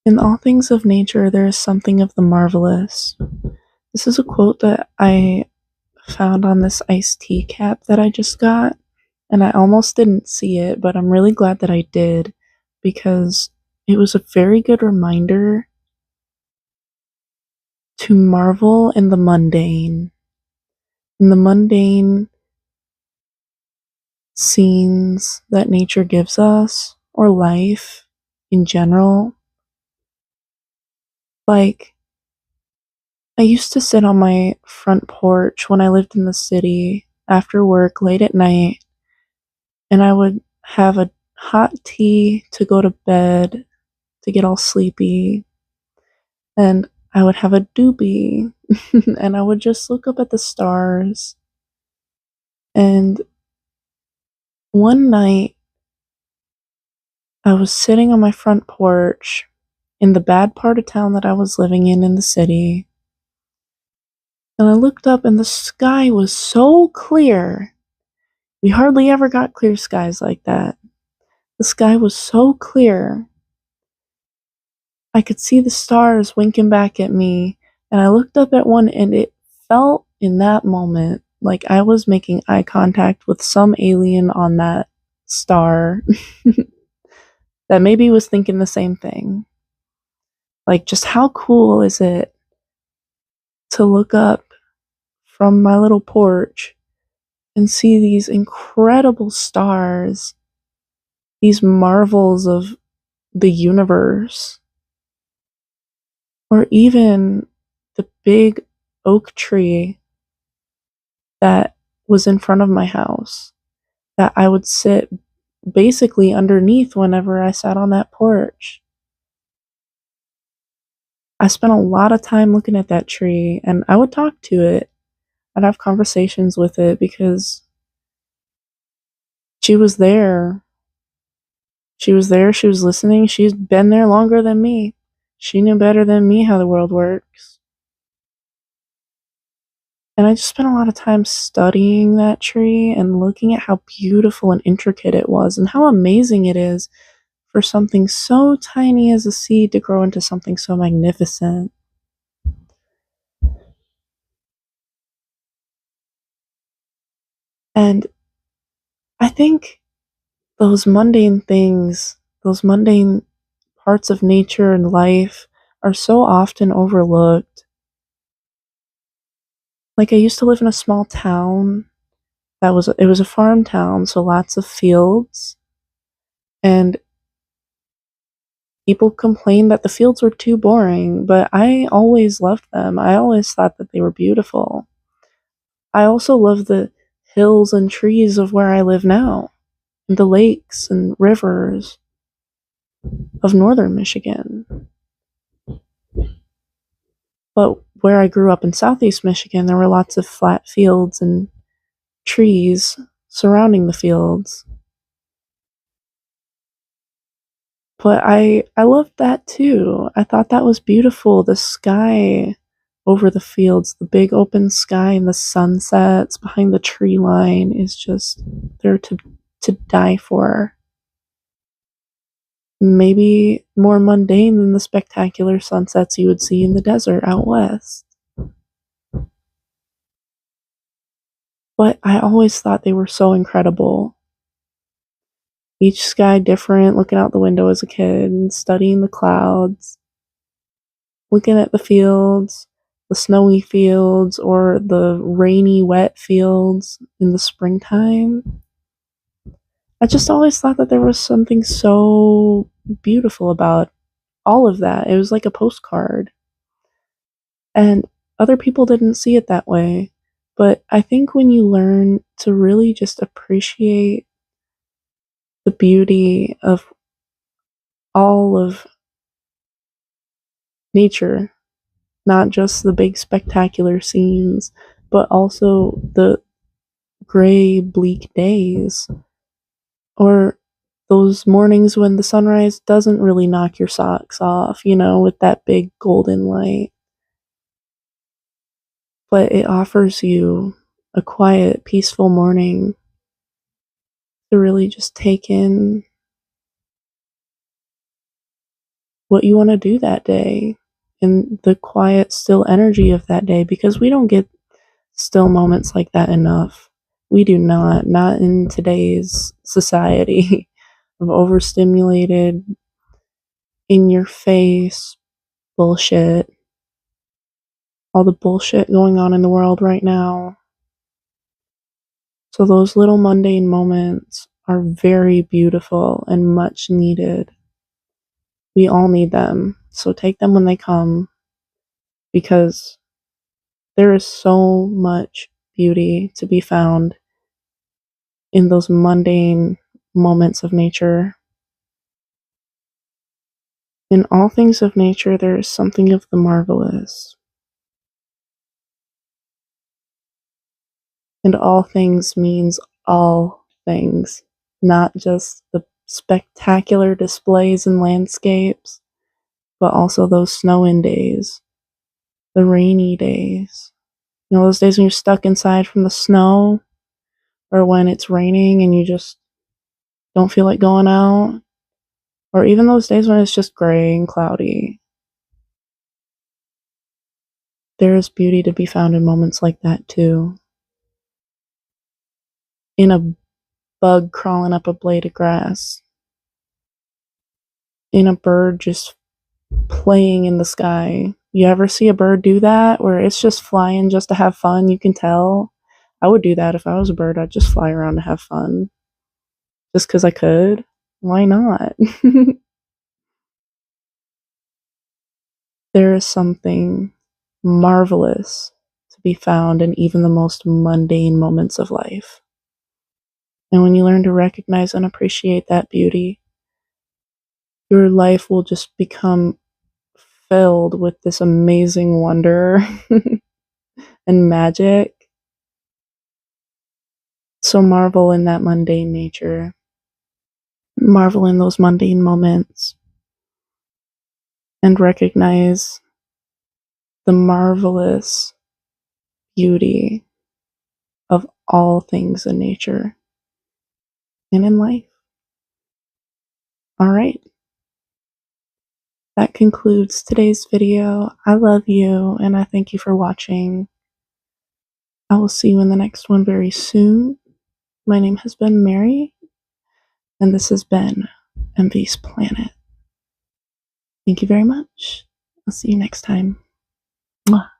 In all things of nature, there is something of the marvelous. This is a quote that I found on this iced tea cap that I just got, and I almost didn't see it, but I'm really glad that I did because it was a very good reminder to marvel in the mundane scenes that nature gives us, or life in general. Like, I used to sit on my front porch when I lived in the city after work late at night, and I would have a hot tea to go to bed to get all sleepy, and I would have a doobie, and I would just look up at the stars. And one night, I was sitting on my front porch in the bad part of town that I was living in the city, and I looked up, and the sky was so clear. We hardly ever got clear skies like that. The sky was so clear. I could see the stars winking back at me, and I looked up at one, and it felt in that moment like I was making eye contact with some alien on that star that maybe was thinking the same thing. Like, just how cool is it to look up from my little porch and see these incredible stars, these marvels of the universe, or even the big oak tree that was in front of my house that I would sit basically underneath whenever I sat on that porch. I spent a lot of time looking at that tree, and I would talk to it. I'd have conversations with it because she was there. She was there, she was listening, she's been there longer than me. She knew better than me how the world works. And I just spent a lot of time studying that tree and looking at how beautiful and intricate it was and how amazing it is for something so tiny as a seed to grow into something so magnificent. And I think those mundane things, those mundane parts of nature and life are so often overlooked. Like, I used to live in a small town it was a farm town, so lots of fields, and people complained that the fields were too boring, but I always loved them. I always thought that they were beautiful. I also love the hills and trees of where I live now, and the lakes and rivers of northern Michigan. But where I grew up in southeast Michigan, there were lots of flat fields and trees surrounding the fields. But I loved that too. I thought that was beautiful. The sky over the fields, the big open sky and the sunsets behind the tree line is just there to die for. Maybe more mundane than the spectacular sunsets you would see in the desert out west. But I always thought they were so incredible. Each sky different, looking out the window as a kid and studying the clouds, looking at the fields, the snowy fields, or the rainy, wet fields in the springtime. I just always thought that there was something so beautiful about all of that. It was like a postcard. And other people didn't see it that way. But I think when you learn to really just appreciate the beauty of all of nature, not just the big spectacular scenes, but also the gray, bleak days, or those mornings when the sunrise doesn't really knock your socks off, with that big golden light, but it offers you a quiet, peaceful morning to really just take in what you want to do that day and the quiet, still energy of that day, because we don't get still moments like that enough. We do not in today's society of overstimulated, in your face bullshit, all the bullshit going on in the world right now. So those little mundane moments are very beautiful and much needed. We all need them. So take them when they come, because there is so much beauty to be found in those mundane moments of nature. In all things of nature, there is something of the marvelous. And all things means all things, not just the spectacular displays and landscapes, but also those snowing days, the rainy days. You know, those days when you're stuck inside from the snow, or when it's raining and you just don't feel like going out, or even those days when it's just gray and cloudy. There is beauty to be found in moments like that too. In a bug crawling up a blade of grass, in a bird just playing in the sky. You ever see a bird do that where it's just flying just to have fun? You can tell. I would do that if I was a bird. I'd just fly around to have fun. Just because I could. Why not? There is something marvelous to be found in even the most mundane moments of life. And when you learn to recognize and appreciate that beauty, your life will just become filled with this amazing wonder and magic. So marvel in that mundane nature. Marvel in those mundane moments. And recognize the marvelous beauty of all things in nature and in life. Alright. That concludes today's video. I love you and I thank you for watching. I will see you in the next one very soon. My name has been Mary, and this has been MV's Planet. Thank you very much. I'll see you next time. Mwah.